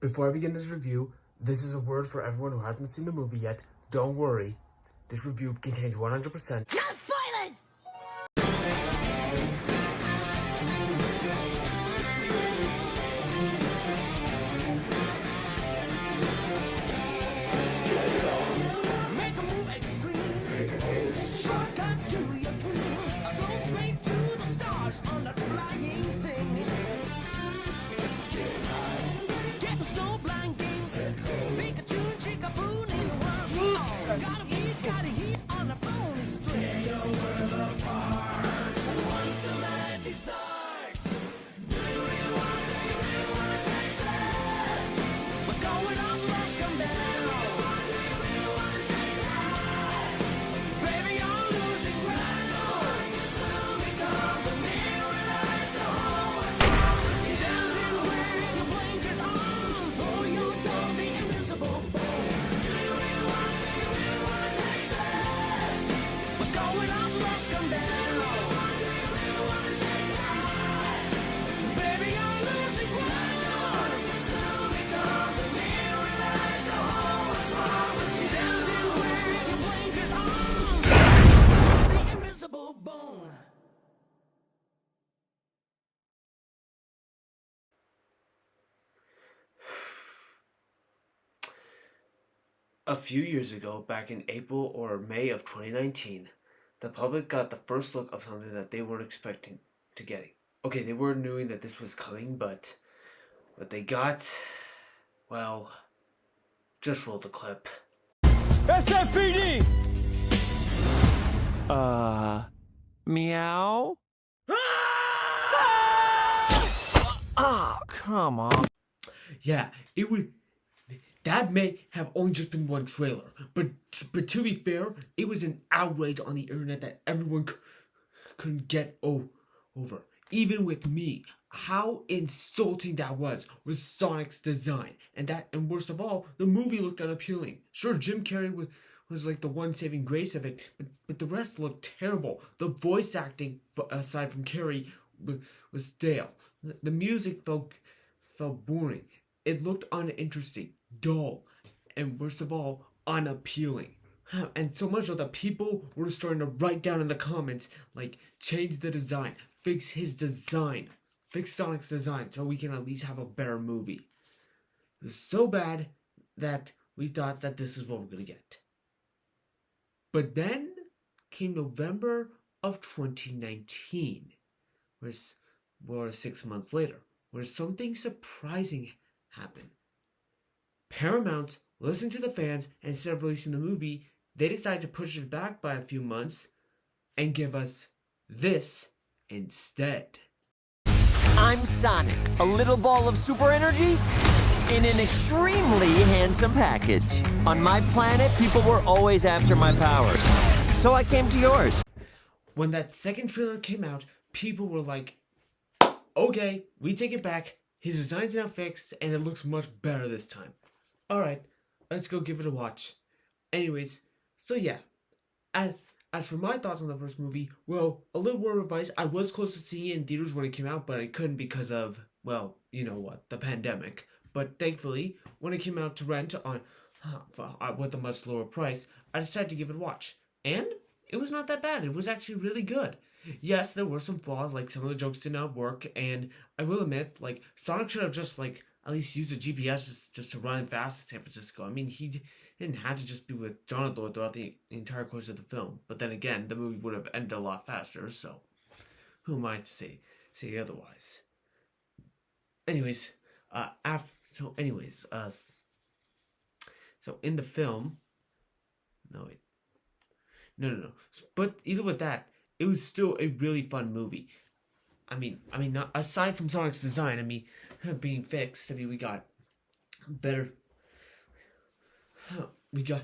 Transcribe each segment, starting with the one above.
Before I begin this review, this is a word for everyone who hasn't seen the movie yet. Don't worry. This review contains 100%. No spoilers! Make a move extreme. Shortcut to your dream. Go straight to the stars on that flying thing. Get the snowblind game. Pikachu, Chickapoo, in the world. Gotta heat on the phone string. Tear your world apart. Once the magic starts. Do you really wanna taste it? What's going on must come down. Do you really wanna taste it? Baby, you're losing ground. You soon become the mirror lies the whole what's wrong with you. Dancing with your blinkers on. For you know the invisible bone. Do you really wanna taste it? What's going on must come down. Do you really wanna taste it? Baby, you're losing ground. You soon become the mirror lies the whole what's wrong with you. Dancing with your blinkers on. The invisible bone. A few years ago, back in April or May of 2019, the public got the first look of something that they weren't expecting to getting. Okay, they were knowing that this was coming, but what they got, well, just roll the clip. SFPD! Meow? Ah, come on. Yeah, it was. That may have only just been one trailer, but to be fair, it was an outrage on the internet that everyone couldn't get over. Even with me, how insulting that was Sonic's design, and worst of all, the movie looked unappealing. Sure, Jim Carrey was like the one saving grace of it, but the rest looked terrible. The voice acting, aside from Carrey, was stale. The music felt boring. It looked uninteresting, dull, and worst of all, unappealing. And so much so that people were starting to write down in the comments, like, change the design, fix his design, fix Sonic's design so we can at least have a better movie. It was so bad that we thought that this is what we're gonna get. But then came November of 2019, or 6 months later, where something surprising happened. Paramount listened to the fans, and instead of releasing the movie, they decided to push it back by a few months and give us this instead. I'm Sonic, a little ball of super energy in an extremely handsome package. On my planet, people were always after my powers, so I came to yours. When that second trailer came out, people were like, okay, we take it back. His design's now fixed, and it looks much better this time. Alright, let's go give it a watch. Anyways, so yeah. As for my thoughts on the first movie, well, a little word of advice. I was close to seeing it in theaters when it came out, but I couldn't because of, well, you know what, the pandemic. But thankfully, when it came out to rent with a much lower price, I decided to give it a watch. And it was not that bad. It was actually really good. Yes, there were some flaws, like some of the jokes did not work, and I will admit, like, Sonic should have just, like, at least used a GPS just to run fast in San Francisco. I mean, he didn't have to just be with Jonathan throughout the entire course of the film. But then again, the movie would have ended a lot faster, so who am I to say otherwise? Anyways, so in the film, no. But either with that, it was still a really fun movie. I mean, not, aside from Sonic's design, being fixed, we got better. We got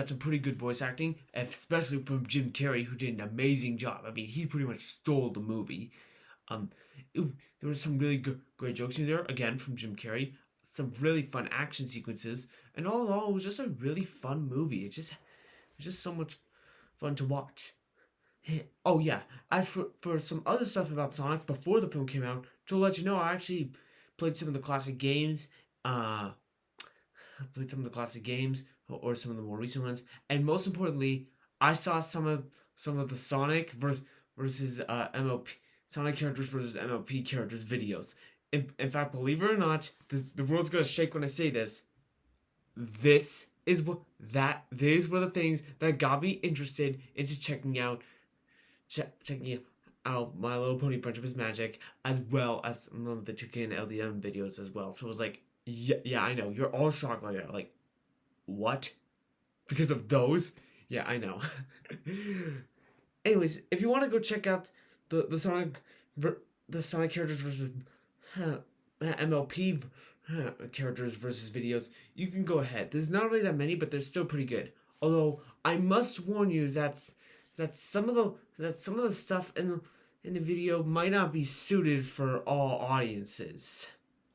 some pretty good voice acting, especially from Jim Carrey, who did an amazing job. He pretty much stole the movie. There were some really great jokes in there, again, from Jim Carrey. Some really fun action sequences, and all in all, it was just a really fun movie. It was just so much fun to watch. Oh yeah, as for some other stuff about Sonic before the film came out, to let you know, I actually played some of the classic games, uh, played some of the classic games or some of the more recent ones, and most importantly, I saw some of the Sonic versus MLP Sonic characters versus MLP characters videos. In fact, believe it or not, the world's gonna shake when I say this. These were the things that got me interested into checking out My Little Pony Friendship is Magic, as well as some of the 2K and LDM videos as well. So it was like, yeah, I know. You're all shocked like that. Like, what? Because of those? Yeah, I know. Anyways, if you want to go check out the Sonic characters versus MLP characters versus videos, you can go ahead. There's not really that many, but they're still pretty good. Although I must warn you that some of the stuff in the video might not be suited for all audiences.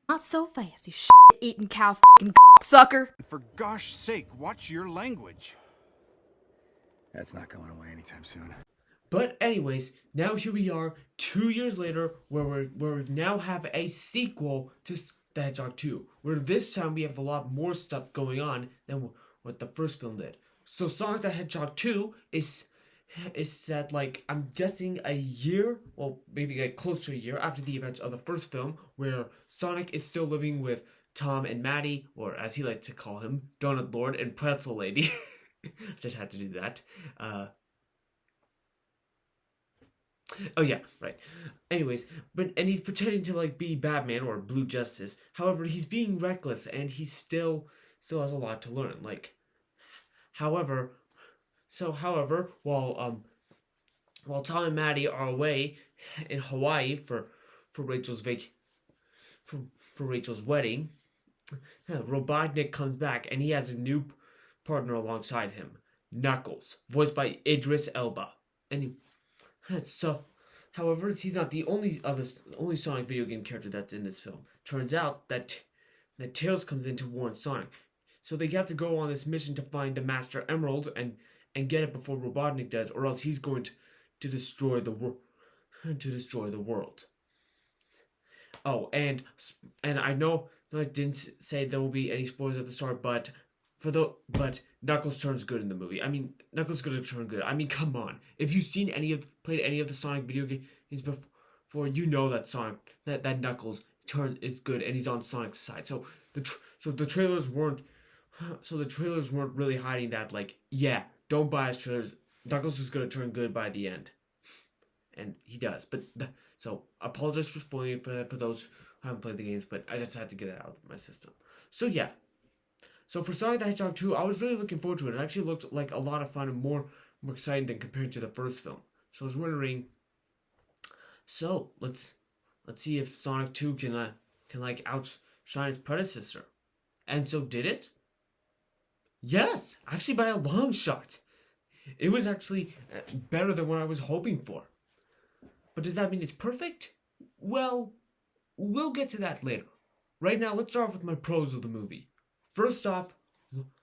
Not so fast, you shit-eating cow f***ing sucker. For gosh sake, watch your language. That's not going away anytime soon. But anyways, now here we are 2 years later, where we now have a sequel to The Hedgehog 2, where this time we have a lot more stuff going on than what the first film did. So Sonic the Hedgehog 2 is set, like, I'm guessing a year, well, maybe like close to a year after the events of the first film, where Sonic is still living with Tom and Maddie, or as he likes to call him, Donut Lord and Pretzel Lady. Just had to do that. Oh yeah, right. Anyways, and he's pretending to like be Batman or Blue Justice. However, he's being reckless and he still has a lot to learn. Like, however, while Tom and Maddie are away in Hawaii for Rachel's for Rachel's wedding, Robotnik comes back and he has a new partner alongside him, Knuckles, voiced by Idris Elba. However, he's not the only Sonic video game character that's in this film. Turns out that Tails comes in to warn Sonic, so they have to go on this mission to find the Master Emerald and get it before Robotnik does, or else he's going to destroy the world. Oh, and I know I didn't say there will be any spoilers at the start, but Knuckles turns good in the movie. I mean, Knuckles is gonna turn good. I mean, come on. If you've seen played any of the Sonic video games before, you know that that Knuckles is good and he's on Sonic's side. So the trailers weren't really hiding that. Like, yeah, don't buy his trailers. Knuckles is gonna turn good by the end, and he does. So I apologize for spoiling it for those who haven't played the games, but I just had to get it out of my system. So yeah. So for Sonic the Hedgehog 2, I was really looking forward to it. It actually looked like a lot of fun and more exciting than compared to the first film. So I was wondering. So let's see if Sonic 2 can like outshine its predecessor. And so did it? Yes, actually by a long shot. It was actually better than what I was hoping for. But does that mean it's perfect? Well, we'll get to that later. Right now, let's start off with my pros of the movie. First off,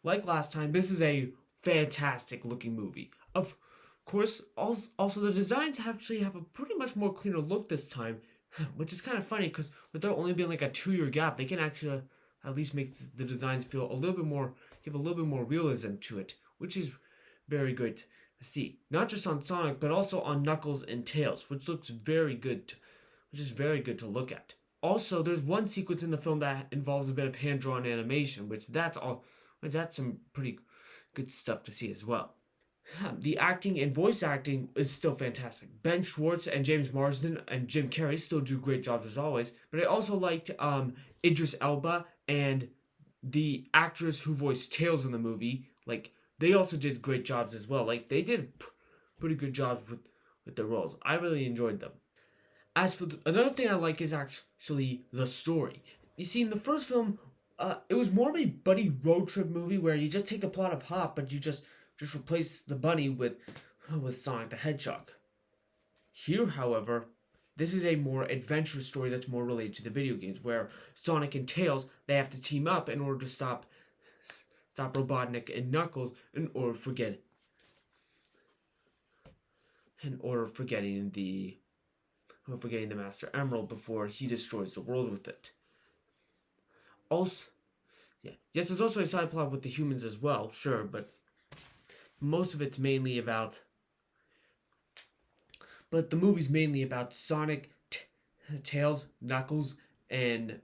like last time, this is a fantastic looking movie. Of course, also the designs actually have a pretty much more cleaner look this time, which is kind of funny because with there only being like a 2-year gap, they can actually at least make the designs feel give a little bit more realism to it, which is very good to see. Not just on Sonic, but also on Knuckles and Tails, which is very good to look at. Also, there's one sequence in the film that involves a bit of hand-drawn animation, which that's some pretty good stuff to see as well. The acting and voice acting is still fantastic. Ben Schwartz and James Marsden and Jim Carrey still do great jobs as always, but I also liked Idris Elba and the actress who voiced Tails in the movie. Like, they also did great jobs as well. Like, they did pretty good jobs with their roles. I really enjoyed them. As for another thing I like is actually the story. You see, in the first film, it was more of a buddy road trip movie where you just take the plot of Hop, but you just replace the bunny with Sonic the Hedgehog. Here, however, this is a more adventurous story that's more related to the video games, where Sonic and Tails, they have to team up in order to stop Robotnik and Knuckles in order forgetting the Master Emerald before he destroys the world with it. also, yes, there's also a side plot with the humans as well, sure, but most of it's mainly about. But the movie's mainly about Sonic, Tails, Knuckles, and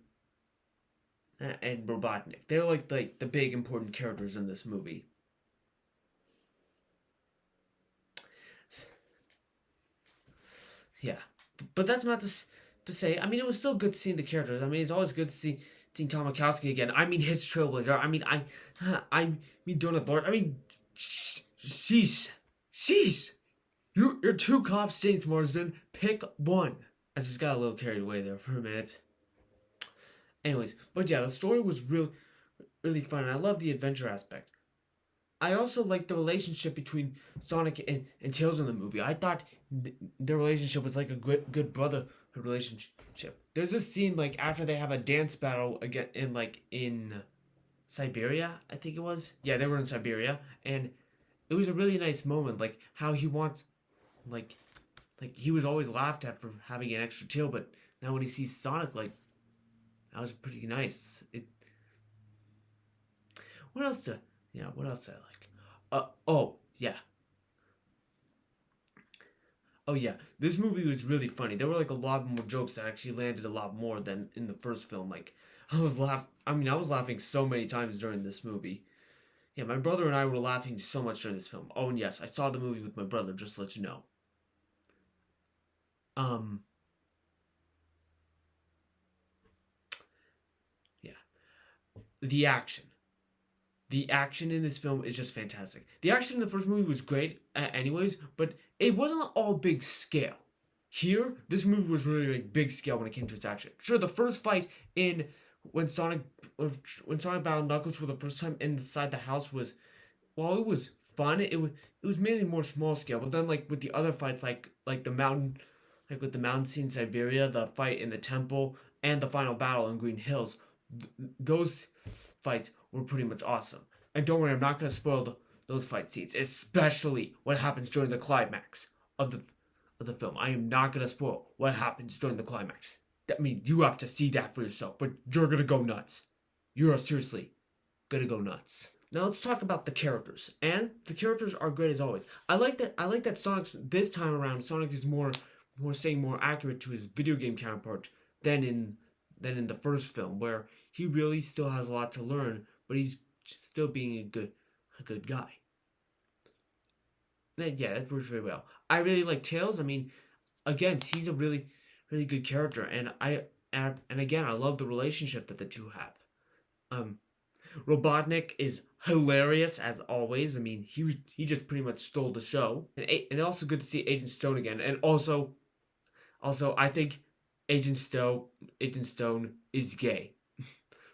Robotnik. They're like the big important characters in this movie. Yeah, but that's not to say. I mean, it was still good seeing the characters. I mean, it's always good to see Tom Wachowski again. I mean, his Trailblazer. I mean, Donut Lord. I mean, sheesh. You're two cop states, Marsden. Pick one. I just got a little carried away there for a minute. Anyways, but yeah, the story was really fun, and I love the adventure aspect. I also like the relationship between Sonic and Tails in the movie. I thought their relationship was like a good brotherhood relationship. There's a scene like after they have a dance battle again in Siberia, I think it was. Yeah, they were in Siberia, and it was a really nice moment. Like how he wants, like he was always laughed at for having an extra tail, but now when he sees Sonic, like that was pretty nice. What else did I like? Oh yeah, this movie was really funny. There were like a lot more jokes that actually landed a lot more than in the first film. Like I was laughing so many times during this movie. Yeah, my brother and I were laughing so much during this film. Oh, and yes, I saw the movie with my brother, just to let you know. Yeah. The action. The action in this film is just fantastic. The action in the first movie was great anyways, but it wasn't all big scale. Here, this movie was really like big scale when it came to its action. Sure, the first fight when Sonic battled Knuckles for the first time inside the house was, while it was fun, it was mainly more small scale. But then like with the other fights, like the mountain, like with the mountain scene in Siberia, the fight in the temple, and the final battle in Green Hills, those fights were pretty much awesome. And don't worry, I'm not going to spoil those fight scenes, especially what happens during the climax of the film. I am not going to spoil what happens during the climax. I mean, you have to see that for yourself, but you're going to go nuts. You're seriously going to go nuts. Now let's talk about the characters. And the characters are great as always. I like that Sonic's this time around, Sonic is more accurate to his video game counterpart than in the first film, where he really still has a lot to learn, but he's still being a good guy. And yeah, that works very well. I really like Tails. I mean, again, he's a really good character, and again, I love the relationship that the two have. Robotnik is hilarious as always. I mean, he just pretty much stole the show, and also good to see Agent Stone again, and also I think Agent Stone is gay.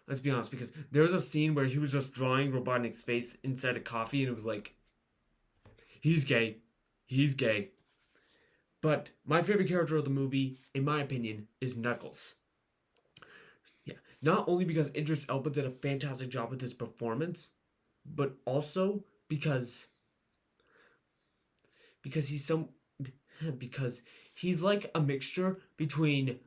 Let's be honest, because there was a scene where he was just drawing Robotnik's face inside a coffee, and it was like, he's gay. But my favorite character of the movie, in my opinion, is Knuckles. Yeah, not only because Idris Elba did a fantastic job with his performance, but also because he's like a mixture between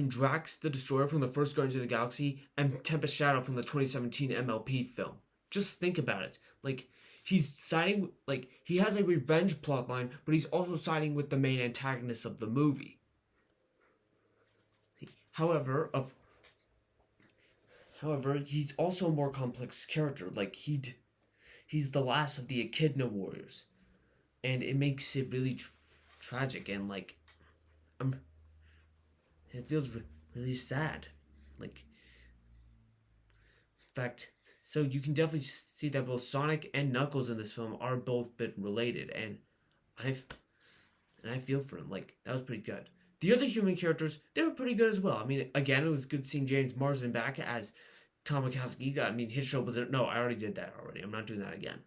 Drax the Destroyer from the first Guardians of the Galaxy and Tempest Shadow from the 2017 MLP film. Just think about it. Like, he's siding, like, he has a revenge plotline, but he's also siding with the main antagonist of the movie. However, he's also a more complex character. Like, he's the last of the Echidna warriors, and it makes it really tragic, and like, it feels really sad. Like, in fact, so you can definitely see that both Sonic and Knuckles in this film are both bit related, and I feel for him. Like, that was pretty good. The other human characters, they were pretty good as well. I mean, again, it was good seeing James Marsden back as Tom Wachowski. I mean, his show was no, I already did that already. I'm not doing that again.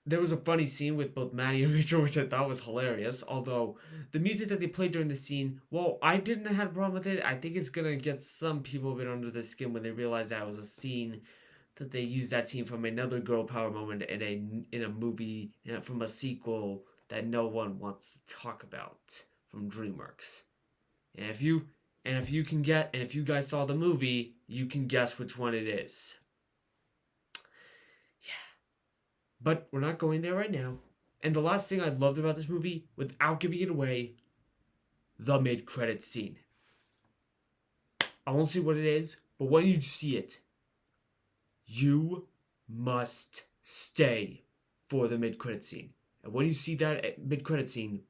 There was a funny scene with both Maddie and Rachel, which I thought was hilarious. Although the music that they played during the scene, well, I didn't have a problem with it. I think it's gonna get some people a bit under the skin when they realize that it was a scene that they used that scene from another girl power moment in a movie, from a sequel that no one wants to talk about from DreamWorks. And if you And if you guys saw the movie, you can guess which one it is. Yeah. But we're not going there right now. And the last thing I loved about this movie, without giving it away, the mid-credits scene. I won't say what it is, but when you see it, you must stay for the mid-credits scene. And when you see that mid-credits scene,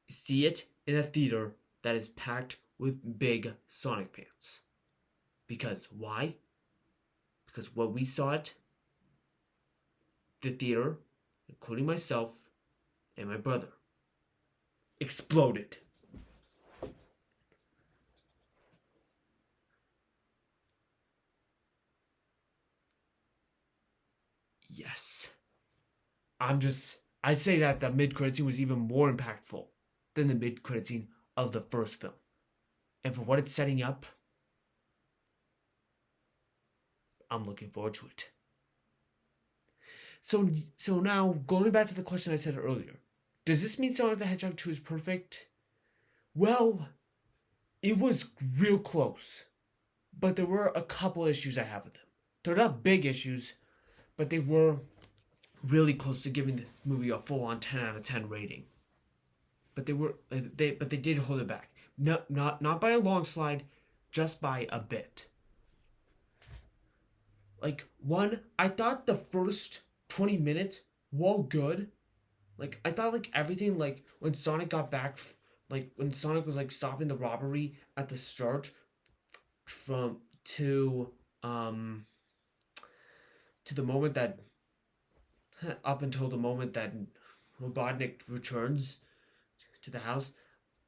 see it in a theater that is packed with big Sonic fans. Because why? Because when we saw it, the theater, including myself and my brother, exploded. Yes. I'd say that the mid-credit scene was even more impactful than the mid-credit scene of the first film. And for what it's setting up, I'm looking forward to it. So now, going back to the question I said earlier, does this mean Sonic the Hedgehog 2 is perfect? Well, it was real close. But there were a couple issues I have with them. They're not big issues, but they were really close to giving this movie a full-on 10 out of 10 rating. But they did hold it back. Not by a long slide, just by a bit. Like, one, I thought the first 20 minutes were good. Like, I thought, like, everything, like, when Sonic got back, like, when Sonic was, like, stopping the robbery at the start, to the moment that, up until the moment that Robotnik returns to the house,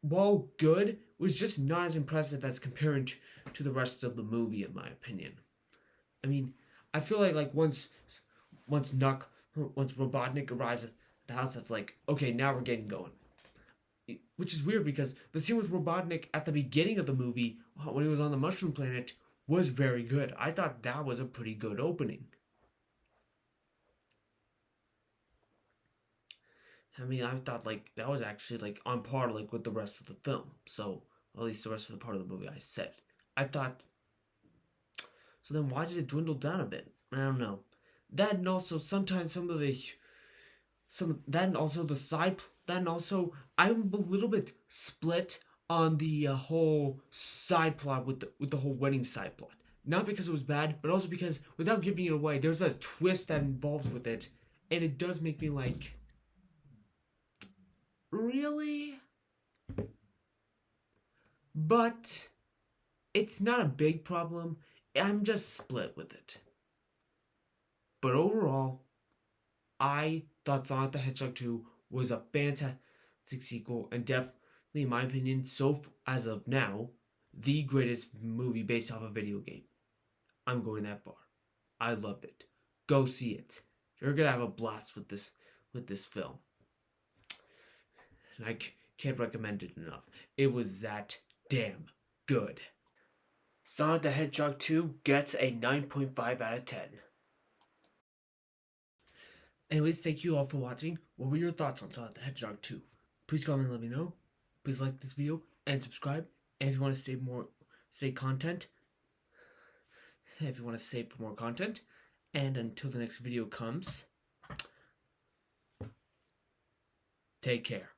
while good, was just not as impressive as comparing to the rest of the movie, in my opinion. I mean, I feel like once Robotnik arrives at the house, it's like, okay, now we're getting going. Which is weird because the scene with Robotnik at the beginning of the movie, when he was on the Mushroom Planet, was very good. I thought that was a pretty good opening. I mean, I thought, like, that was actually, like, on par, like, with the rest of the film. So, at least the rest of the part of the movie I said. I thought... So then why did it dwindle down a bit? I don't know. That and also sometimes I'm a little bit split on the whole side plot with the whole wedding side plot. Not because it was bad, but also because, without giving it away, there's a twist that involves with it. And it does make me like... Really? But it's not a big problem. I'm just split with it. But overall, I thought Sonic the Hedgehog 2 was a fantastic sequel and definitely, in my opinion, as of now, the greatest movie based off a video game. I'm going that far. I loved it. Go see it. You're gonna have a blast with this film. And I can't recommend it enough. It was that damn good. Sonic the Hedgehog 2 gets a 9.5 out of 10. Anyways, thank you all for watching. What were your thoughts on Sonic the Hedgehog 2? Please comment and let me know. Please like this video and subscribe. And if you want to stay for more content. And until the next video comes, take care.